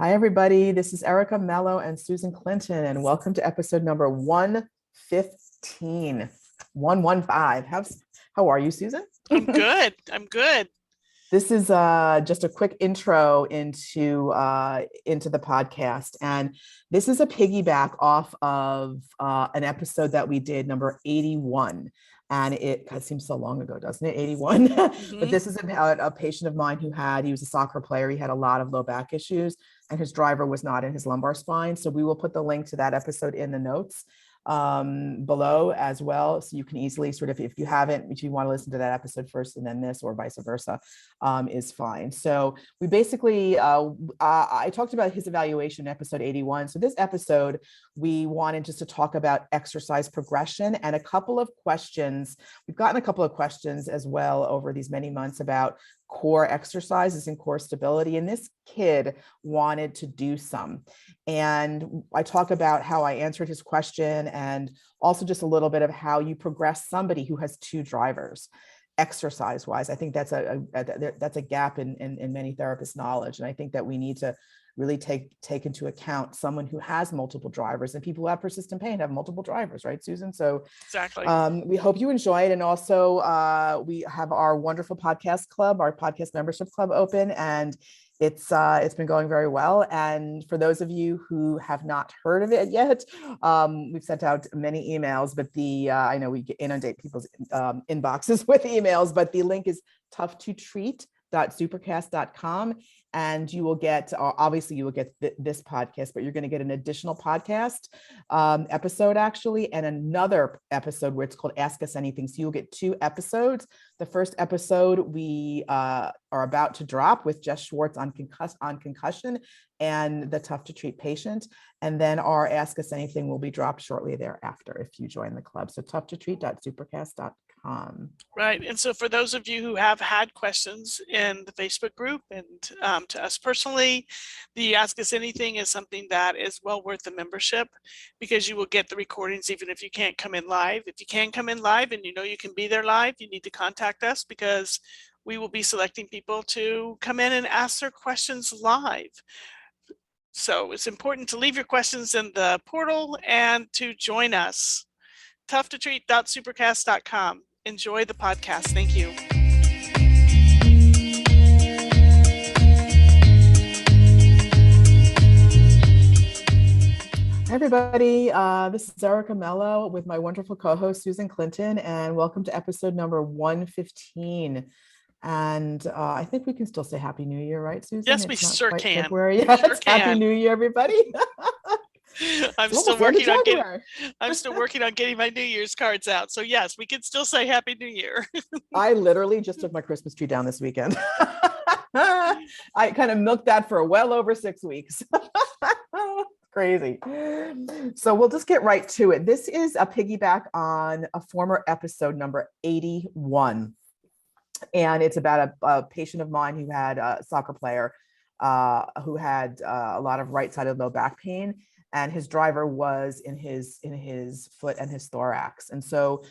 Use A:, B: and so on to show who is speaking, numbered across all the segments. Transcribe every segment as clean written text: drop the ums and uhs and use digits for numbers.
A: Hi, everybody. This is Erica Mello and Susan Clinton, and welcome to episode number 115. 115. How are you, Susan?
B: I'm good. I'm good.
A: This is just a quick intro into the podcast, and this is a piggyback off of an episode that we did, number 81. And it seems so long ago, doesn't it? 81. But
B: hmm
A: this is about a patient of mine he was a soccer player. He had a lot of low back issues, and his driver was not in his lumbar spine. So we will put the link to that episode in the notes below as well. So you can easily if you want to listen to that episode first and then this, or vice versa, is fine. So we basically, I talked about his evaluation in episode 81. So this episode, we wanted just to talk about exercise progression and a couple of questions. We've gotten a couple of questions as well over these many months about core exercises and core stability. And this kid wanted to do some. And I talk about how I answered his question, and also just a little bit of how you progress somebody who has two drivers exercise wise. I think that's a gap in many therapists' knowledge. And I think that we need to really take into account someone who has multiple drivers, and people who have persistent pain have multiple drivers, right, Susan? So
B: Exactly.
A: we hope you enjoy it. And also we have our wonderful podcast club, our podcast membership club open, and it's been going very well. And for those of you who have not heard of it yet, we've sent out many emails, but I know we inundate people's inboxes with emails, but the link is toughtotreat.supercast.com. And you will get, obviously you will get this podcast, but you're going to get an additional podcast episode actually, and another episode where it's called Ask Us Anything. So you'll get two episodes. The first episode we are about to drop with Jess Schwartz on concussion and the Tough to Treat patient. And then our Ask Us Anything will be dropped shortly thereafter if you join the club. So toughtotreat.supercast.com.
B: Right. And so for those of you who have had questions in the Facebook group and to us personally, the Ask Us Anything is something that is well worth the membership, because you will get the recordings even if you can't come in live. If you can come in live and you know you can be there live, you need to contact us, because we will be selecting people to come in and ask their questions live. So it's important to leave your questions in the portal and to join us. Toughtotreat.supercast.com. Enjoy the podcast. Thank you.
A: Hi, everybody. This is Erica Mello with my wonderful co-host, Susan Clinton, and welcome to episode number 115. And I think we can still say Happy New Year, right, Susan?
B: Yes, we
A: It's not
B: sure
A: quite
B: can.
A: February yet.
B: Sure can.
A: Happy New Year, everybody.
B: I'm still working on getting my New Year's cards out. So yes, we can still say Happy New Year.
A: I literally just took my Christmas tree down this weekend. I kind of milked that for well over 6 weeks. Crazy. So we'll just get right to it. This is a piggyback on a former episode, number 81. And it's about a patient of mine who had a soccer player who had a lot of right-sided low back pain, and his driver was in his foot and his thorax. And so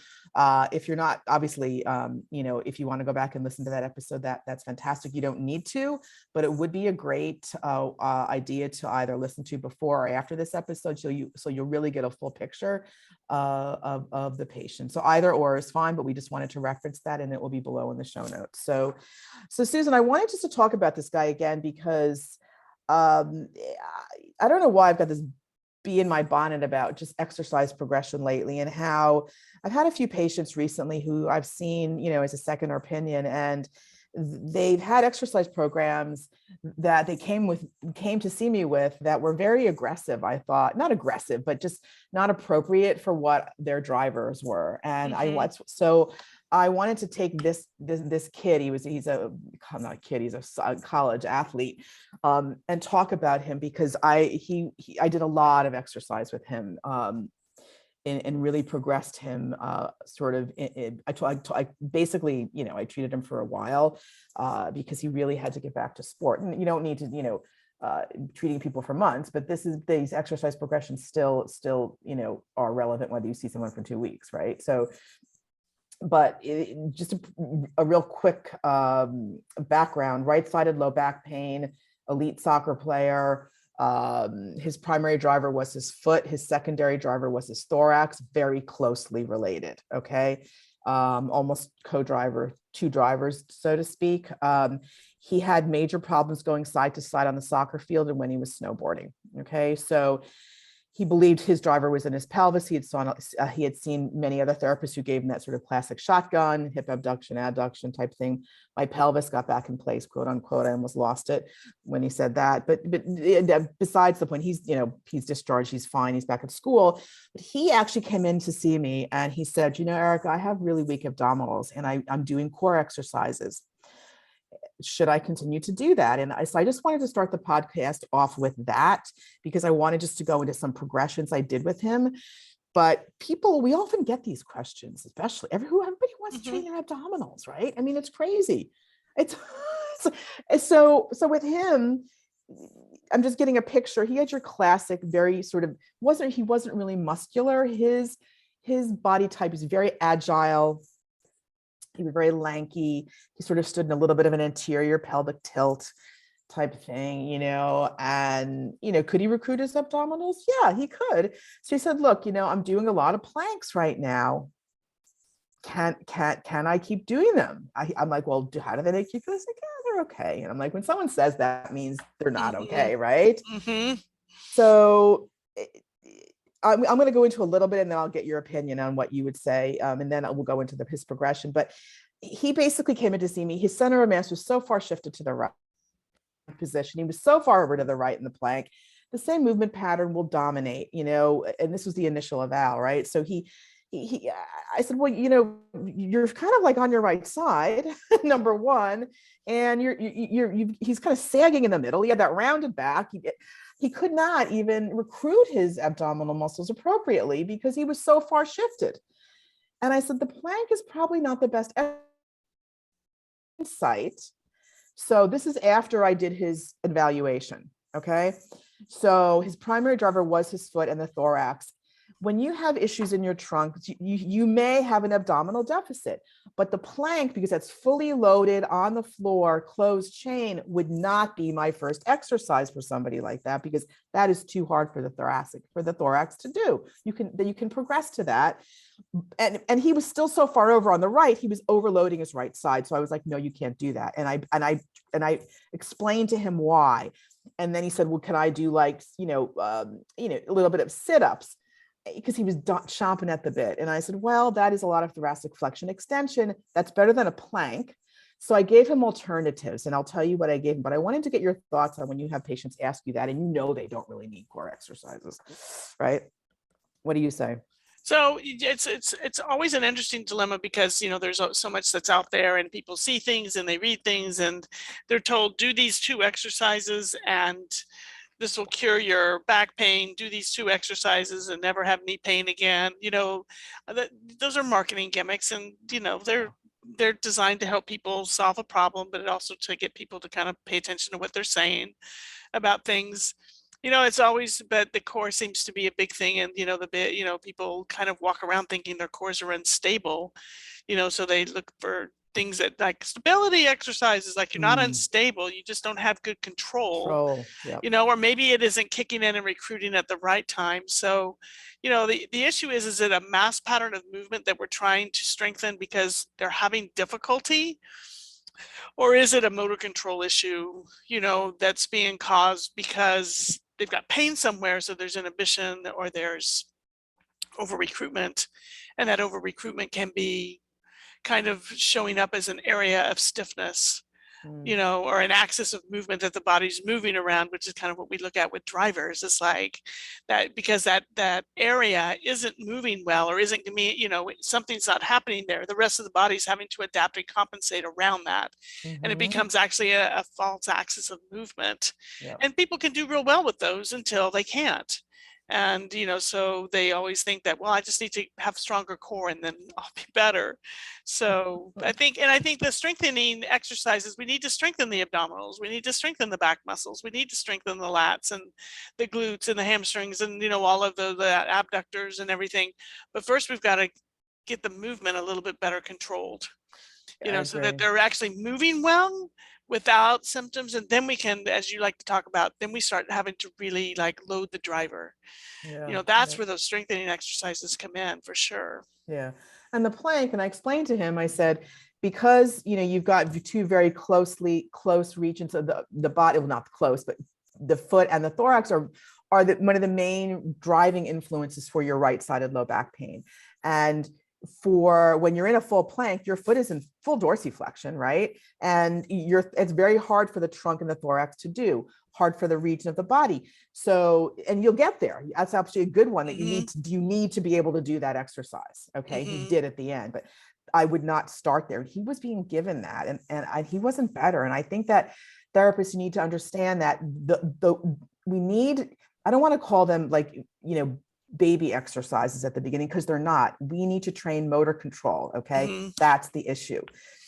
A: if you're not, obviously, if you want to go back and listen to that episode, that's fantastic. You don't need to, but it would be a great idea to either listen to before or after this episode, so you'll really get a full picture of the patient. So either or is fine, but we just wanted to reference that, and it will be below in the show notes. So Susan, I wanted just to talk about this guy again, because I don't know why I've got this bee in my bonnet about just exercise progression lately, and how I've had a few patients recently who I've seen, as a second opinion, and they've had exercise programs that they came to see me with that were very aggressive. I thought, not aggressive, but just not appropriate for what their drivers were. And I wanted to take this kid. He's not a kid, he's a college athlete, and talk about him, because I did a lot of exercise with him, and really progressed him I basically, I treated him for a while because he really had to get back to sport. And you don't need to, treating people for months, but these exercise progressions still, are relevant whether you see someone for 2 weeks, right? So, but just a real quick background: right-sided low back pain, elite soccer player, His primary driver was his foot. His secondary driver was his thorax, very closely related. Okay. Almost co-driver, two drivers, so to speak. He had major problems going side to side on the soccer field and when he was snowboarding. Okay. So he believed his driver was in his pelvis. He had seen many other therapists who gave him that sort of classic shotgun, hip abduction, adduction type thing. My pelvis got back in place, quote unquote. I almost lost it when he said that. But besides the point, he's discharged, he's fine, he's back at school. But he actually came in to see me and he said, Erica, I have really weak abdominals and I'm doing core exercises. Should I continue to do that? And so I just wanted to start the podcast off with that because I wanted just to go into some progressions I did with him. But we often get these questions, especially everybody wants to train their abdominals, right? I mean, it's crazy. It's so with him, I'm just getting a picture. He had your classic, very sort of he wasn't really muscular. His body type is very agile. He was very lanky. He sort of stood in a little bit of an anterior pelvic tilt type thing, and, could he recruit his abdominals? Yeah, he could. So he said, look, I'm doing a lot of planks right now. Can I keep doing them? I'm like, well, how do they make you feel? He's like, yeah, they're okay. And I'm like, when someone says that means they're not okay, right? So I'm going to go into a little bit and then I'll get your opinion on what you would say. And then we'll go into his progression. But he basically came in to see me. His center of mass was so far shifted to the right position. He was so far over to the right in the plank. The same movement pattern will dominate, and this was the initial eval, right? So I said, well, you're kind of like on your right side, number one, and he's kind of sagging in the middle. He had that rounded back. He could not even recruit his abdominal muscles appropriately because he was so far shifted. And I said, the plank is probably not the best site. So this is after I did his evaluation. Okay. So his primary driver was his foot and the thorax. When you have issues in your trunk, you may have an abdominal deficit, but the plank, because that's fully loaded on the floor, closed chain, would not be my first exercise for somebody like that, because that is too hard for the thorax to do. You can progress to that. And he was still so far over on the right, he was overloading his right side. So I was like, no, you can't do that. And I explained to him why. And then he said, well, can I do a little bit of sit-ups? Because he was chomping at the bit. And I said, well, that is a lot of thoracic flexion extension. That's better than a plank. So I gave him alternatives, and I'll tell you what I gave him, but I wanted to get your thoughts on when you have patients ask you that, and they don't really need core exercises, right? What do you say?
B: So it's always an interesting dilemma because, there's so much that's out there and people see things and they read things and they're told, do these 2 exercises and this will cure your back pain, do these 2 exercises and never have knee pain again. Those are marketing gimmicks, and, they're designed to help people solve a problem, but also to get people to kind of pay attention to what they're saying about things. It's always, but the core seems to be a big thing. And, people kind of walk around thinking their cores are unstable, so they look for things that like stability exercises, like you're not unstable, you just don't have good control. Yep. Or maybe it isn't kicking in and recruiting at the right time. So, the issue is it a mass pattern of movement that we're trying to strengthen because they're having difficulty? Or is it a motor control issue, that's being caused because they've got pain somewhere, so there's inhibition or there's over recruitment, and that over recruitment can be kind of showing up as an area of stiffness, or an axis of movement that the body's moving around, which is kind of what we look at with drivers. It's like that, because that area isn't moving well, or isn't, something's not happening there. The rest of the body's having to adapt and compensate around that. And it becomes actually a false axis of movement. And people can do real well with those until they can't. And, so they always think that, well, I just need to have stronger core and then I'll be better. So I think the strengthening exercises, we need to strengthen the abdominals. We need to strengthen the back muscles. We need to strengthen the lats and the glutes and the hamstrings and, all of the abductors and everything. But first we've got to get the movement a little bit better controlled, so that they're actually moving well, without symptoms, and then we can, as you like to talk about, then we start having to really like load the driver.
A: Yeah.
B: That's where those strengthening exercises come in for sure.
A: Yeah. And the plank, and I explained to him, I said, because, you've got two very close regions of the body, well, not close, but the foot and the thorax are one of the main driving influences for your right-sided low back pain. And for when you're in a full plank, your foot is in full dorsiflexion, right? And it's very hard for the trunk and the thorax to do, hard for the region of the body. So, and you'll get there. That's actually a good one that you need to be able to do that exercise. Okay. He did at the end, but I would not start there. He was being given that, and he wasn't better. And I think that therapists need to understand that we need, I don't want to call them like, baby exercises at the beginning, because they're not. We need to train motor control. Okay. That's the issue.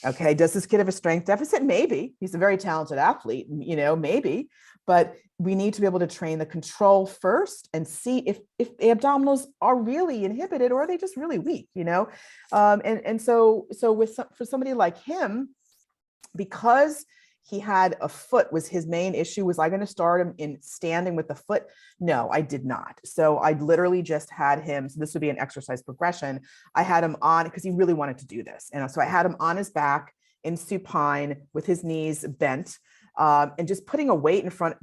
A: Okay. Does this kid have a strength deficit? Maybe. He's a very talented athlete, maybe, but we need to be able to train the control first and see if the abdominals are really inhibited, or are they just really weak, and so for somebody like him, because he had a foot was his main issue. Was I going to start him in standing with the foot? No, I did not. So I literally just had him. So this would be an exercise progression. I had him on because he really wanted to do this. And so I had him on his back in supine with his knees bent, and just putting a weight in front,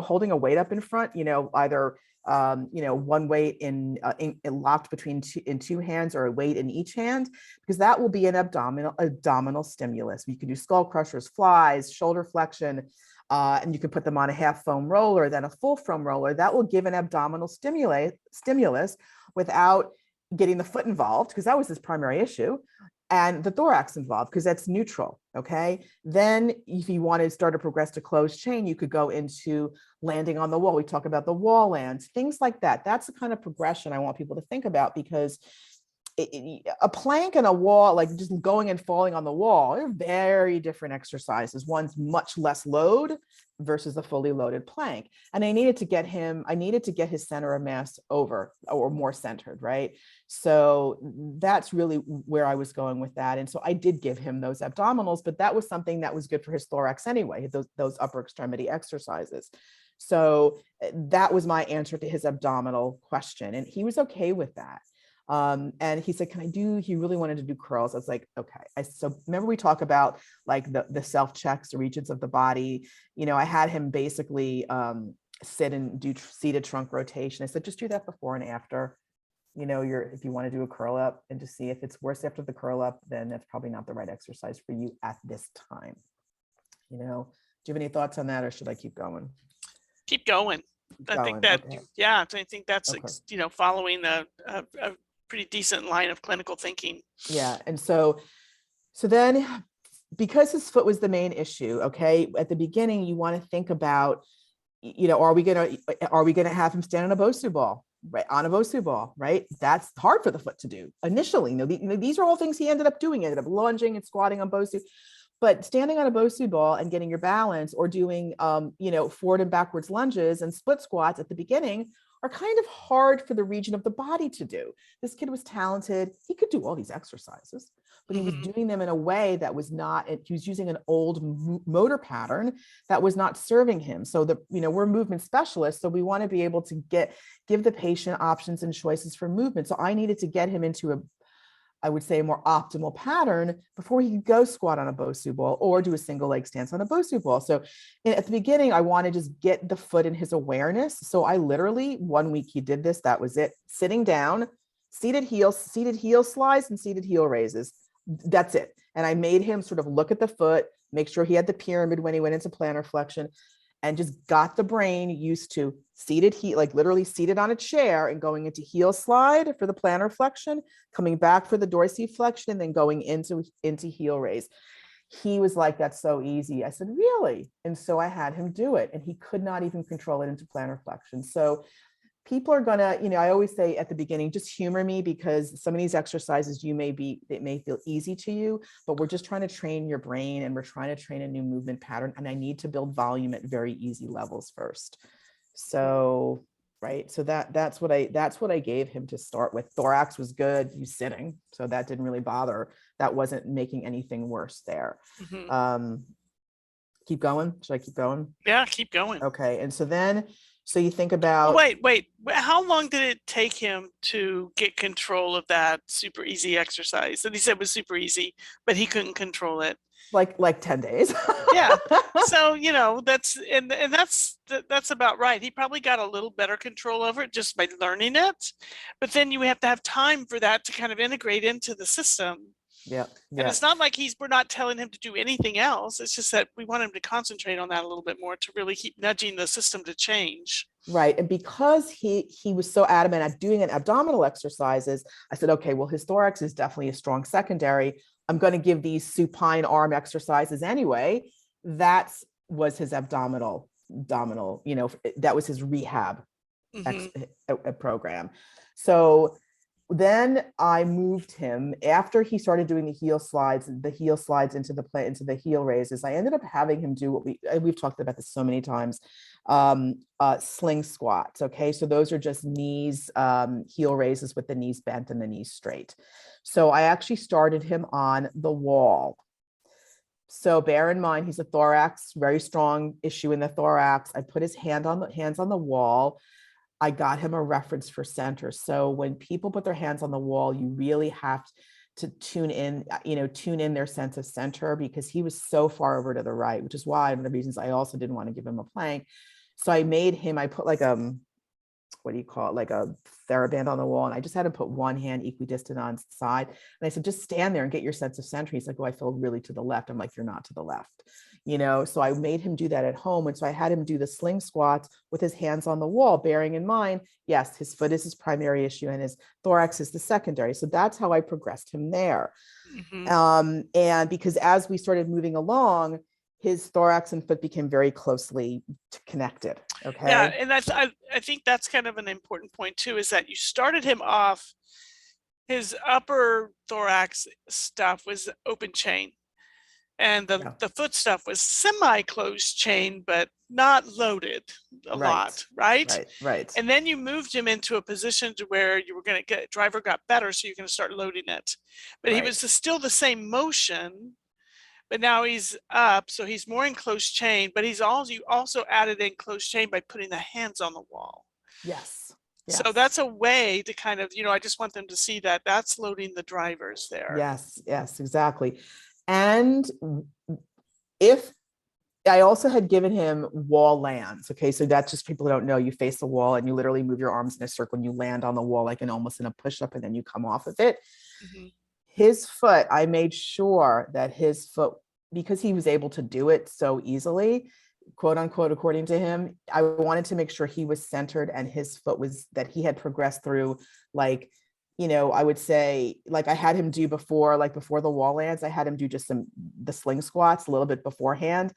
A: holding a weight up in front, either one weight in locked between two hands, or a weight in each hand, because that will be an abdominal stimulus. You can do skull crushers, flies, shoulder flexion, and you can put them on a half foam roller, then a full foam roller. That will give an abdominal stimulus without getting the foot involved, because that was his primary issue, and the thorax involved, because that's neutral. Okay. Then if you want to start to progress to closed chain, you could go into landing on the wall. We talk about the wall lands, things like that. That's the kind of progression I want people to think about, because a plank and a wall, like just going and falling on the wall, they're very different exercises. One's much less load versus a fully loaded plank. And I needed to get his center of mass over, or more centered, right? So that's really where I was going with that. And so I did give him those abdominals, but that was something that was good for his thorax anyway, those upper extremity exercises. So that was my answer to his abdominal question. And he was okay with that. And he said, he really wanted to do curls. I was like, okay. So remember we talk about like the self checks, the regions of the body, I had him basically, sit and do seated trunk rotation. I said, just do that before and after, if you want to do a curl up, and to see if it's worse after the curl up, then that's probably not the right exercise for you at this time. Do you have any thoughts on that, or should I keep going?
B: Keep going. I think that,
A: okay.
B: Yeah, I think that's,
A: Okay.
B: Following a pretty decent line of clinical thinking.
A: Yeah. And so then, because his foot was the main issue, okay, at the beginning, you want to think about, are we going to have him stand on a Bosu ball, right? On a Bosu ball, right? That's hard for the foot to do initially. These are all things he ended up doing. He ended up lunging and squatting on Bosu. But standing on a Bosu ball and getting your balance, or doing, forward and backwards lunges and split squats at the beginning, are kind of hard for the region of the body to do. This kid was talented. He could do all these exercises, but he was doing them in a way that was not, he was using an old motor pattern that was not serving him. So we're movement specialists. So we want to be able to give the patient options and choices for movement. So I needed to get him into I would say a more optimal pattern before he could go squat on a Bosu ball or do a single leg stance on a Bosu ball. So at the beginning, I want to just get the foot in his awareness. So I literally, 1 week he did this, that was it. Sitting down, seated heel slides and seated heel raises. That's it. And I made him sort of look at the foot, make sure he had the pyramid when he went into plantar flexion, and just got the brain used to seated heel, like literally seated on a chair and going into heel slide for the plantar flexion, coming back for the dorsiflexion, and then going into heel raise. He was like, that's so easy. I said, really? And so I had him do it, and he could not even control it into plantar flexion. So people are gonna, I always say at the beginning, just humor me, because some of these exercises it may feel easy to you, but we're just trying to train your brain, and we're trying to train a new movement pattern. And I need to build volume at very easy levels first. So, right. So that's what I gave him to start with. Thorax was good. He's sitting, so that didn't really bother. That wasn't making anything worse there. Keep going. Should I keep going?
B: Yeah, keep going.
A: Okay. And so you think
B: Oh,
A: about,
B: wait. How long did it take him to get control of that super easy exercise that he said was super easy, but he couldn't control it?
A: like 10 days.
B: Yeah. So, that's about right. He probably got a little better control over it just by learning it. But then you have to have time for that to kind of integrate into the system.
A: Yeah.
B: And
A: Yeah.
B: it's not like we're not telling him to do anything else. It's just that we want him to concentrate on that a little bit more to really keep nudging the system to change.
A: Right. And because he was so adamant at doing an abdominal exercises, I said, okay, well, his thorax is definitely a strong secondary. I'm going to give these supine arm exercises anyway. That was his abdominal, that was his rehab program. So then I moved him after he started doing the heel slides into the heel raises. I ended up having him do what we've talked about this so many times, sling squats. Okay, so those are just knees, heel raises with the knees bent and the knees straight. So I actually started him on the wall. So bear in mind, he's a thorax, very strong issue in the thorax. I put his hands on the wall. I got him a reference for center. So when people put their hands on the wall, you really have to tune in their sense of center, because he was so far over to the right, which is why one of the reasons I also didn't want to give him a plank. So I put like what do you call it, like a TheraBand on the wall, and I just had him put one hand equidistant on side. And I said, just stand there and get your sense of center. He's like, oh, I feel really to the left. I'm like, you're not to the left. So I made him do that at home. And so I had him do the sling squats with his hands on the wall, bearing in mind, yes, his foot is his primary issue and his thorax is the secondary. So that's how I progressed him there. And because as we started moving along, his thorax and foot became very closely connected. Okay.
B: Yeah. And I think that's kind of an important point too, is that you started him off, his upper thorax stuff was open chain. And the foot stuff was semi-closed chain, but not loaded a lot, right?
A: Right.
B: And then you moved him into a position to where you were going to get driver got better, so you're going to start loading it. But he was still the same motion, but now he's up, so he's more in closed chain. But you also added in closed chain by putting the hands on the wall.
A: Yes.
B: So that's a way to kind of, I just want them to see that that's loading the drivers there.
A: Yes, exactly. And if I also had given him wall lands. Okay. So that's just people who don't know, you face the wall and you literally move your arms in a circle and you land on the wall, like almost in a push-up, and then you come off of it. His foot, I made sure that his foot, because he was able to do it so easily, quote unquote, according to him, I wanted to make sure he was centered and his foot that he had progressed through, like, I would say, like I had him do before the wall lands, I had him do just the sling squats a little bit beforehand,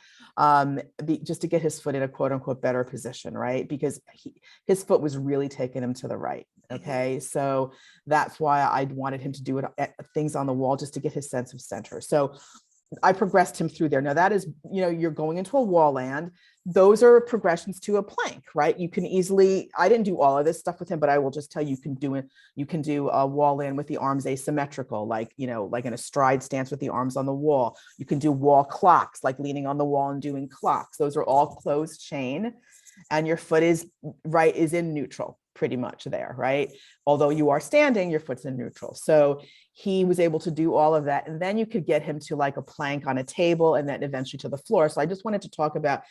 A: just to get his foot in a quote unquote better position, right? Because his foot was really taking him to the right. Okay. So that's why I wanted him to do things on the wall just to get his sense of center. So I progressed him through there. Now that is, you're going into a wall land. Those are progressions to a plank, right? You can easily, I didn't do all of this stuff with him, but I will just tell you, you can do a wall land with the arms asymmetrical, like in a stride stance with the arms on the wall. You can do wall clocks, like leaning on the wall and doing clocks. Those are all closed chain, and your foot is in neutral pretty much there, right? Although you are standing, your foot's in neutral. So he was able to do all of that. And then you could get him to like a plank on a table and then eventually to the floor. So I just wanted to talk about,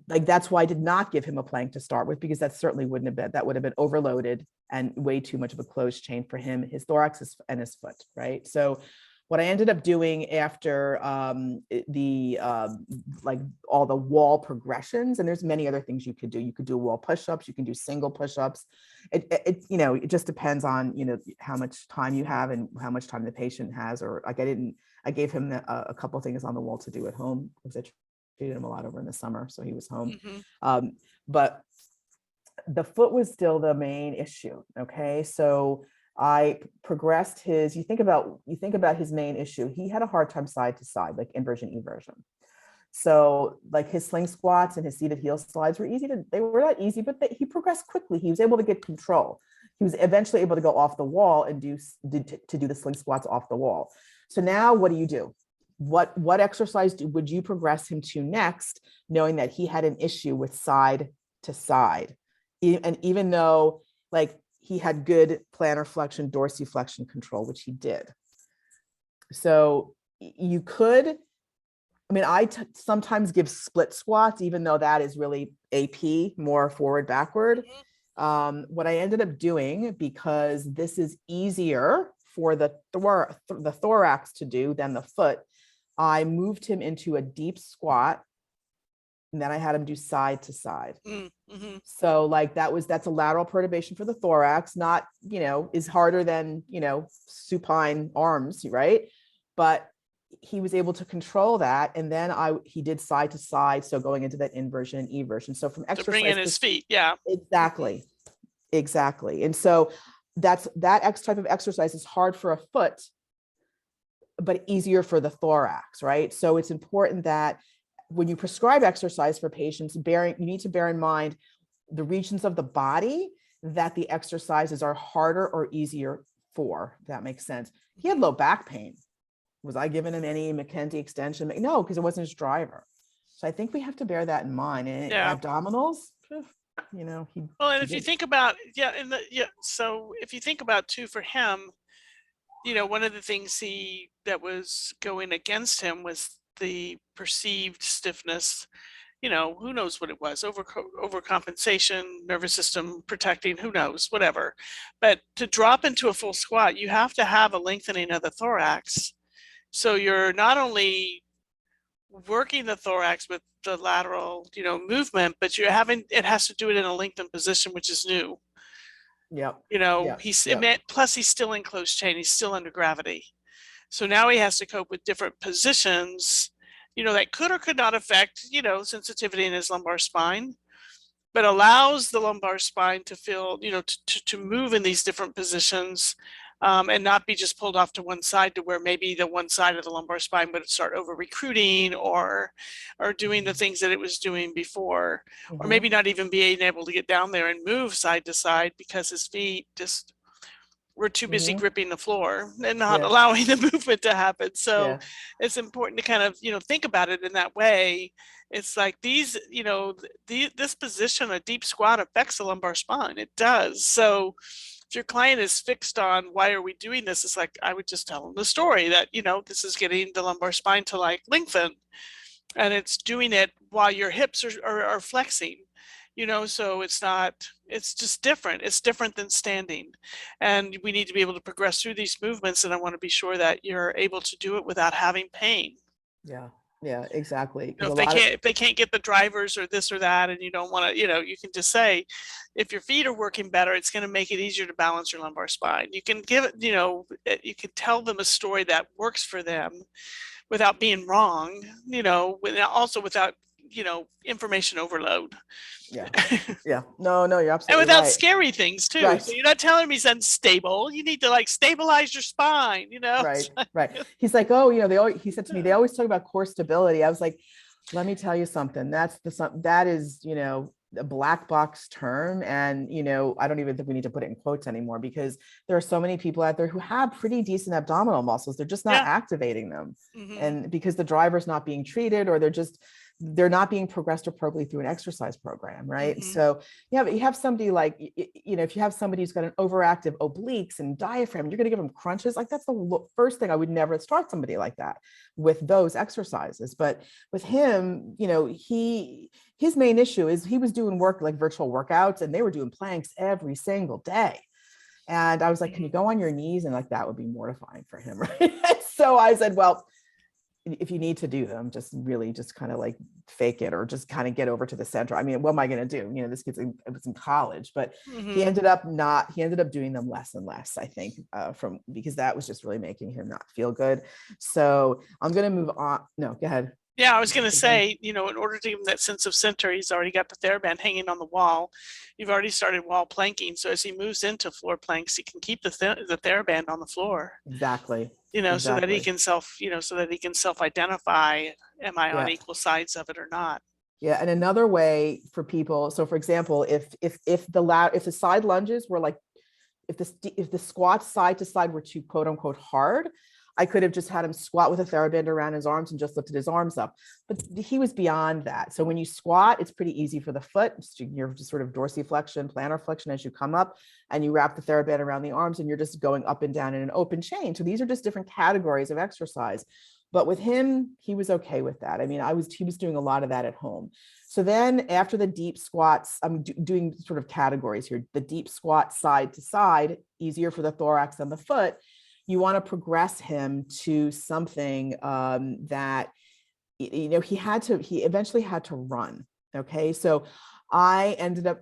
A: like, that's why I did not give him a plank to start with, because that certainly would have been overloaded and way too much of a closed chain for him, his thorax and his foot, right? So what I ended up doing after like all the wall progressions, and there's many other things you could do. You could do wall push-ups, you can do single push-ups. It just depends on, how much time you have and how much time the patient has, or like I gave him a couple of things on the wall to do at home, because I treated him a lot over in the summer. So he was home. But the foot was still the main issue. Okay. So I progressed you think about his main issue. He had a hard time side to side, like inversion, eversion. So like his sling squats and his seated heel slides were they were not easy, but he progressed quickly. He was able to get control. He was eventually able to go off the wall and do the sling squats off the wall. So now what do? what exercise would you progress him to next, knowing that he had an issue with side to side? And even though like he had good plantar flexion, dorsiflexion control, which he did. So you could, I mean, sometimes give split squats, even though that is really AP, more forward, backward. What I ended up doing, because this is easier for the thorax to do than the foot, I moved him into a deep squat, and then I had him do side to side.
B: Mm-hmm.
A: So like that's a lateral perturbation for the thorax, not, is harder than, supine arms, right? But he was able to control that. And then he did side to side. So going into that inversion and eversion. So from exercise,
B: to bring in his feet. Yeah,
A: exactly. And so that type of exercise is hard for a foot, but easier for the thorax, right? So it's important that when you prescribe exercise for patients, you need to bear in mind the regions of the body that the exercises are harder or easier for, if that makes sense. He had low back pain. Was I giving him any McKenzie extension? No, because it wasn't his driver. So I think we have to bear that in mind. And abdominals,
B: well, and if you think about, so if you think about too, for him, one of the things that was going against him was the perceived stiffness. Who knows what it was, overcompensation, nervous system protecting, who knows, whatever. But to drop into a full squat, you have to have a lengthening of the thorax. So you're not only working the thorax with the lateral, movement, but it has to do it in a lengthened position, which is new.
A: Yeah.
B: Plus he's still in closed chain. He's still under gravity. So now he has to cope with different positions, that could or could not affect, sensitivity in his lumbar spine, but allows the lumbar spine to feel, to move in these different positions, and not be just pulled off to one side, to where maybe the one side of the lumbar spine would start over recruiting or doing the things that it was doing before, or maybe not even being able to get down there and move side to side because his feet just were too busy gripping the floor and not allowing the movement to happen. So it's important to kind of, think about it in that way. It's like these, this position, a deep squat, affects the lumbar spine. It does. So if your client is fixed on why are we doing this, it's like, I would just tell them the story that, this is getting the lumbar spine to like lengthen, and it's doing it while your hips are flexing. So it's just different. It's different than standing. And we need to be able to progress through these movements. And I want to be sure that you're able to do it without having pain.
A: Yeah, exactly.
B: If they can't get the drivers or this or that, and you don't want to, you can just say, if your feet are working better, it's going to make it easier to balance your lumbar spine. You can give it, you can tell them a story that works for them without being wrong, also without, information overload.
A: No, you're absolutely
B: and without
A: right.
B: Scary things too.
A: Right.
B: So you're not telling me he's unstable. You need to like stabilize your spine,
A: Right. He's like, he said to me, they always talk about core stability. I was like, let me tell you something. That is, a black box term. And, I don't even think we need to put it in quotes anymore, because there are so many people out there who have pretty decent abdominal muscles. They're just not activating them. And because the driver's not being treated, or they're not being progressed appropriately through an exercise program, right? So you have somebody like, if you have somebody who's got an overactive obliques and diaphragm, you're going to give them crunches. Like that's the first thing. I would never start somebody like that with those exercises. But with him, his main issue is he was doing work like virtual workouts, and they were doing planks every single day. And I was like, can you go on your knees? And like, that would be mortifying for him, right? So I said, well, if you need to do them, just kind of like fake it, or just kind of get over to the center. I mean, what am I going to do? This kid's it was in college, but he ended up doing them less and less, I think, because that was just really making him not feel good. So I'm going to move on. No, go ahead.
B: Yeah, I was going to say, in order to give him that sense of center, he's already got the TheraBand hanging on the wall. You've already started wall planking. So as he moves into floor planks, he can keep the TheraBand on the floor.
A: Exactly.
B: So that he can self-identify, am I on equal sides of it or not?
A: Yeah. And another way for people. So for example, if the side lunges were like, if the squats side to side were too quote unquote hard, I could have just had him squat with a TheraBand around his arms and just lifted his arms up, but he was beyond that. So when you squat, it's pretty easy for the foot. You're just sort of dorsiflexion, plantar flexion as you come up, and you wrap the TheraBand around the arms and you're just going up and down in an open chain. So these are just different categories of exercise. But with him, he was okay with that. I mean, he was doing a lot of that at home. So then after the deep squats, I'm doing sort of categories here. The deep squat side to side, easier for the thorax and the foot. You want to progress him to something that, he eventually had to run. Okay. So I ended up,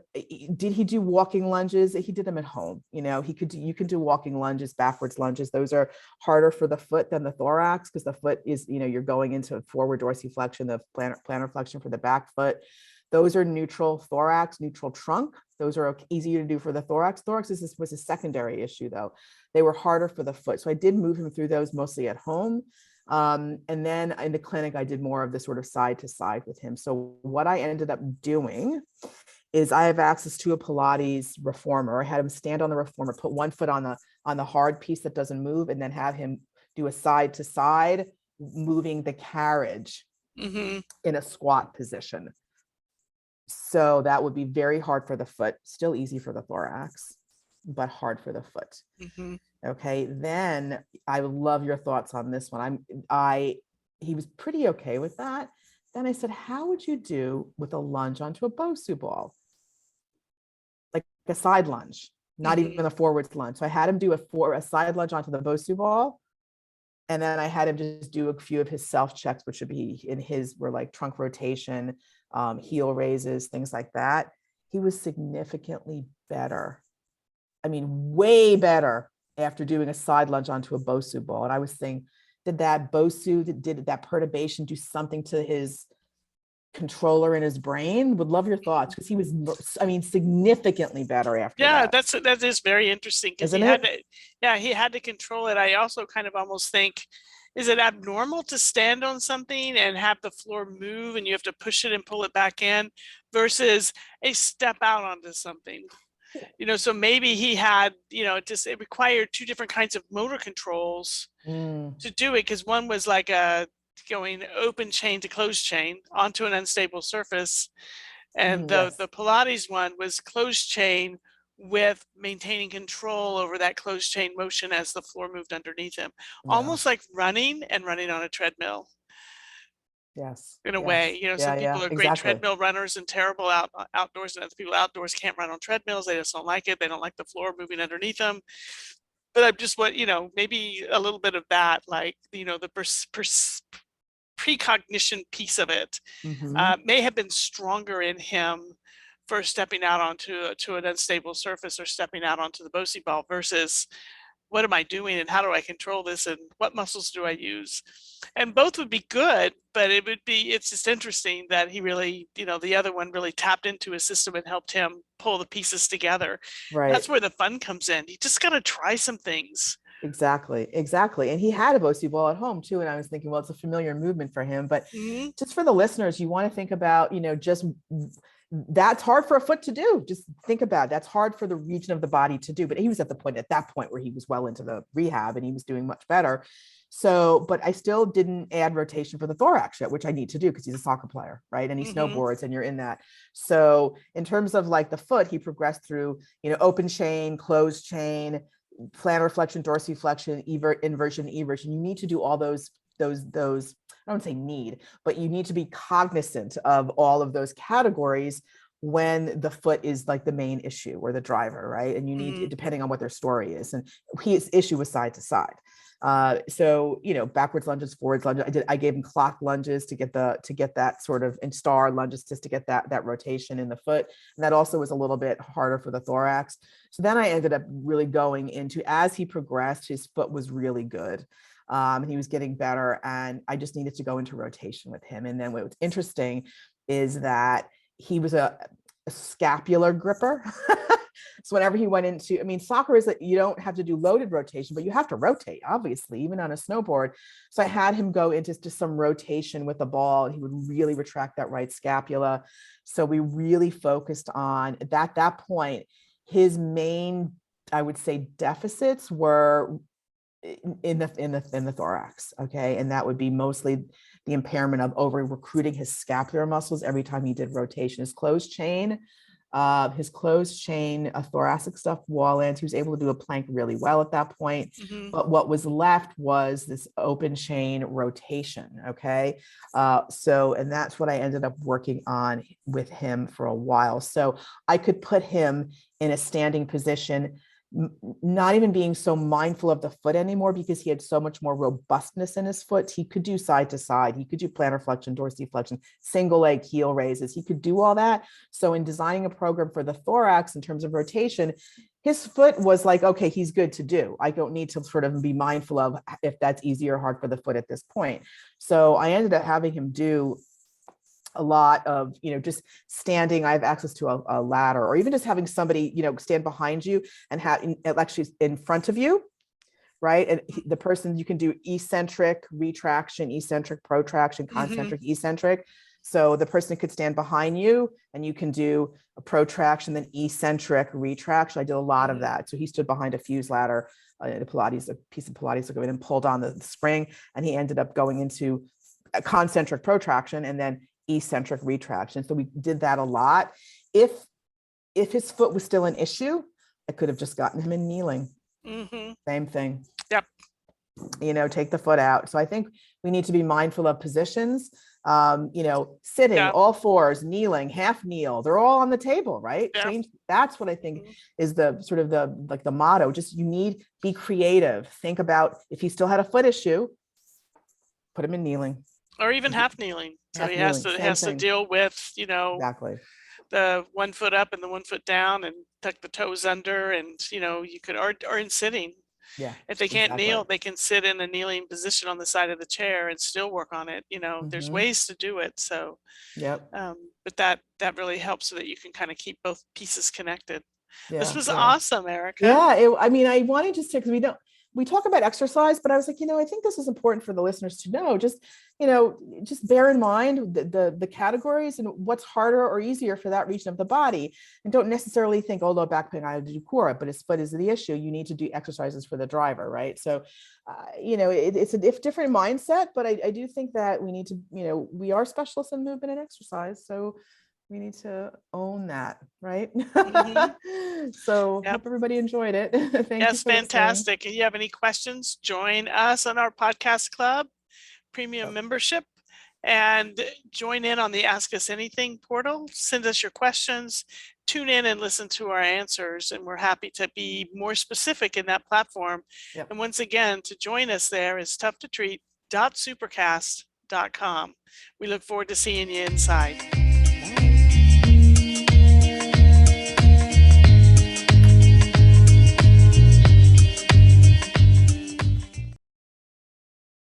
A: did he do walking lunges? He did them at home. You can do walking lunges, backwards lunges. Those are harder for the foot than the thorax, because the foot is, you're going into forward dorsiflexion, the plantar flexion for the back foot. Those are neutral thorax, neutral trunk. Those are easier to do for the thorax. Thorax was a secondary issue though. They were harder for the foot. So I did move him through those mostly at home. And then in the clinic, I did more of the sort of side to side with him. So what I ended up doing is I have access to a Pilates reformer. I had him stand on the reformer, put one foot on the hard piece that doesn't move, and then have him do a side to side, moving the carriage in a squat position. So that would be very hard for the foot, still easy for the thorax, but hard for the foot. Okay, then I would love your thoughts on this one. He was pretty okay with that. Then I said, how would you do with a lunge onto a Bosu ball? Like a side lunge, not even a forward lunge. So I had him do a side lunge onto the Bosu ball. And then I had him just do a few of his self checks, which would be were like trunk rotation, heel raises, things like that. He was significantly better. I mean, way better after doing a side lunge onto a Bosu ball. And I was saying, did that perturbation do something to his controller in his brain? Would love your thoughts, because he was, significantly better after that.
B: That is very interesting, because he had to control it. I also kind of almost think, is it abnormal to stand on something and have the floor move and you have to push it and pull it back in, versus a step out onto something? So maybe he had, it required two different kinds of motor controls to do it, because one was like going open chain to closed chain onto an unstable surface, and the Pilates one was closed chain with maintaining control over that closed chain motion as the floor moved underneath him, almost like running on a treadmill.
A: Yes.
B: In a way, some people are great treadmill runners and terrible outdoors, and other people outdoors can't run on treadmills. They just don't like it. They don't like the floor moving underneath them. But I'm just maybe a little bit of that, like, the precognition piece of it may have been stronger in him for stepping out onto an unstable surface or stepping out onto the Bosu ball, versus what am I doing and how do I control this and what muscles do I use? And both would be good, but it's just interesting that he really, the other one really tapped into his system and helped him pull the pieces together. Right. That's where the fun comes in. You just got to try some things.
A: Exactly. And he had a Bosu ball at home too. And I was thinking, well, it's a familiar movement for him, but just for the listeners, you want to think about, just that's hard for a foot to do. Just think about it. That's hard for the region of the body to do. But he was at that point where he was well into the rehab and he was doing much better. So, but I still didn't add rotation for the thorax yet, which I need to do because he's a soccer player, right? And he snowboards, and you're in that. So in terms of like the foot, he progressed through, open chain, closed chain, plantar flexion, dorsiflexion, inversion, eversion. You need to do all those, I don't say need, but you need to be cognizant of all of those categories when the foot is like the main issue or the driver, right? And you need, depending on what their story is. And his issue was side to side. So, backwards lunges, forwards lunges. I gave him clock lunges to get that sort of, and star lunges just to get that rotation in the foot. And that also was a little bit harder for the thorax. So then I ended up really going into, as he progressed, his foot was really good. And he was getting better, and I just needed to go into rotation with him. And then what's interesting is that he was a scapular gripper. So whenever he went into, soccer is that you don't have to do loaded rotation, but you have to rotate, obviously, even on a snowboard. So I had him go into just some rotation with the ball, and he would really retract that right scapula. So we really focused on that point. His main, I would say, deficits were in the thorax. Okay. And that would be mostly the impairment of over recruiting his scapular muscles every time he did rotation. His closed chain, thoracic stuff wall ends. He was able to do a plank really well at that point. But what was left was this open chain rotation. Okay. And that's what I ended up working on with him for a while. So I could put him in a standing position, not even being so mindful of the foot anymore, because he had so much more robustness in his foot. He could do side to side. He could do plantar flexion, dorsiflexion, single leg heel raises. He could do all that. So in designing a program for the thorax in terms of rotation, his foot was like, okay, he's good to do. I don't need to sort of be mindful of if that's easy or hard for the foot at this point. So I ended up having him do a lot of, just standing. I have access to a ladder, or even just having somebody, stand behind you and actually in front of you, right? And the person, you can do eccentric retraction, eccentric protraction, concentric, eccentric. So the person could stand behind you and you can do a protraction, then eccentric retraction. I did a lot of that. So he stood behind a fuse ladder, a piece of Pilates equipment, and pulled on the spring, and he ended up going into a concentric protraction and then eccentric retraction. So we did that a lot. If his foot was still an issue, I could have just gotten him in kneeling. Same thing.
B: Yep.
A: Take the foot out. So I think we need to be mindful of positions. Sitting, all fours, kneeling, half kneel, they're all on the table, right? Change. That's what I think is the sort of the motto. Just be creative. Think about if he still had a foot issue, put him in kneeling.
B: Or even half kneeling. So he has to deal with,
A: exactly,
B: the 1 foot up and the 1 foot down, and tuck the toes under, and you could, or in sitting.
A: Yeah.
B: If they can't kneel, they can sit in a kneeling position on the side of the chair and still work on it. There's ways to do it. So, but that really helps so that you can kind of keep both pieces connected. This was awesome, Erica.
A: Yeah. I wanted just to, because we talk about exercise, but I was like, I think this is important for the listeners to know. Just bear in mind the categories and what's harder or easier for that region of the body. And don't necessarily think, oh, low back pain, I have to do core, but his foot is the issue. You need to do exercises for the driver, right? So, it's a different mindset, but I do think that we need to, we are specialists in movement and exercise. So we need to own that, right? So hope everybody enjoyed it. Thank you.
B: Fantastic. If you have any questions, join us on our podcast club, premium membership, and join in on the Ask Us Anything portal. Send us your questions, tune in and listen to our answers, and we're happy to be more specific in that platform. And once again, to join us there is toughtotreat.supercast.com. We look forward to seeing you inside.